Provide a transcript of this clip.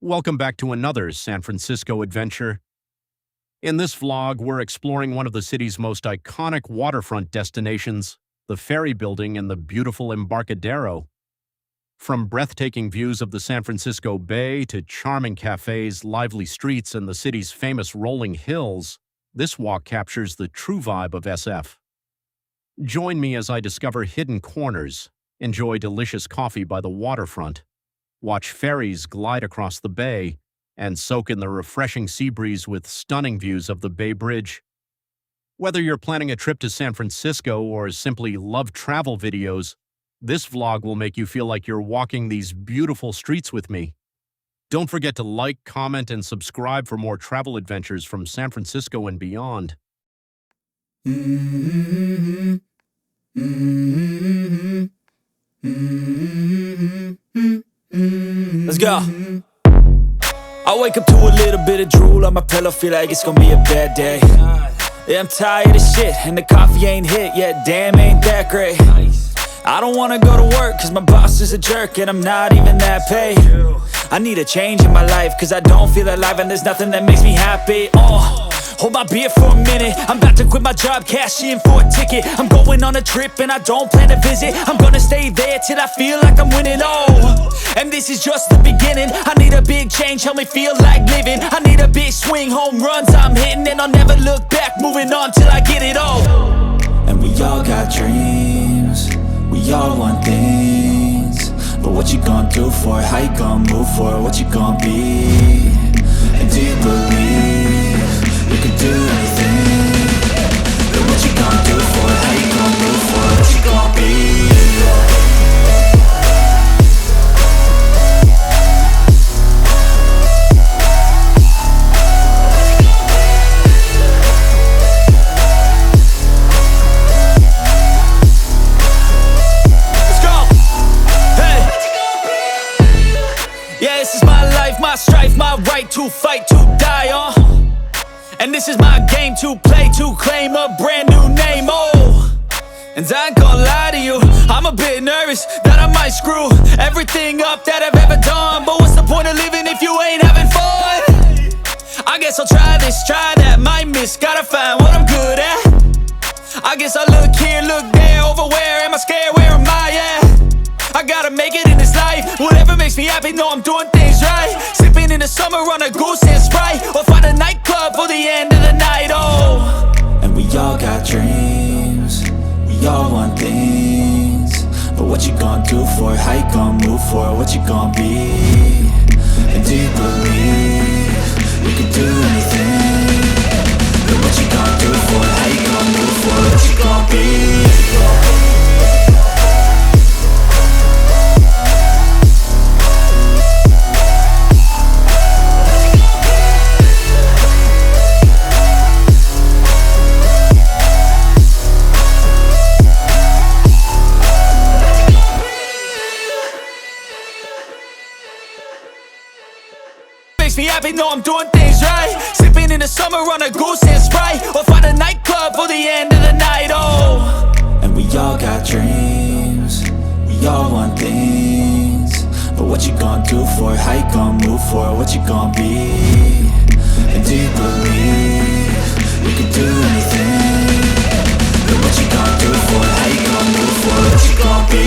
Welcome back to another San Francisco adventure. In this vlog, we're exploring one of the city's most iconic waterfront destinations, the Ferry Building and the beautiful Embarcadero. From breathtaking views of the San Francisco Bay to charming cafes, lively streets, and the city's famous rolling hills, this walk captures the true vibe of SF. Join me as I discover hidden corners, enjoy delicious coffee by the waterfront, watch ferries glide across the bay, and soak in the refreshing sea breeze with stunning views of the Bay Bridge. Whether you're planning a trip to San Francisco or simply love travel videos, this vlog will make you feel like you're walking these beautiful streets with me. Don't forget to like, comment, and subscribe for more travel adventures from San Francisco and beyond. Let's go. I wake up to a little bit of drool on my pillow, feel like it's gonna be a bad day. Yeah, I'm tired of shit, and the coffee ain't hit yet, damn, ain't that great. I don't wanna go to work, cause my boss is a jerk, and I'm not even that paid. I need a change in my life, cause I don't feel alive, and there's nothing that makes me happy. Hold my beer for a minute, I'm about to quit my job, cash in for a ticket. I'm going on a trip and I don't plan to visit. I'm gonna stay there till I feel like I'm winning, and this is just the beginning. I need a big change, help me feel like living. I need a big swing, home runs I'm hitting, and I'll never look back, moving on till I get it all. And we all got dreams, we all want things, but what you gonna do for it? How you gonna move for it? What you gonna be? And do you believe you can do anything? But what you gonna do for it? How you gonna move for it? What you gonna be? Let's go! Hey! Yeah, this is my life, my strife, my right to fight, to die on. And this is my game to play, to claim a brand new name, And I ain't gonna lie to you, I'm a bit nervous that I might screw everything up that I've ever done. But what's the point of living if you ain't having fun? I guess I'll try this, try that, might miss, gotta find what I'm good at. I guess I look here, look there, over where am I scared, where am I at? I gotta make it in this life, whatever makes me happy, know I'm doing things right. Sipping in the summer on a goose and Sprite, or find a nightclub for the end of the night, And we all got dreams, we all want things, but what you gonna do for it? How you gonna move for it? What you gonna be? And do you believe you can do anything? But what you gonna do for it? How you gonna move for it? What you gonna be? Makes me happy, know I'm doing things right. Sipping in the summer on a goose and Sprite, or find a nightclub for the end of the night, And we all got dreams, we all want things, but what you gonna do for it? How you gonna move for it? What you gonna be? And do you believe you can do anything? But what you gonna do for it? How you gonna move for it? What you gonna be?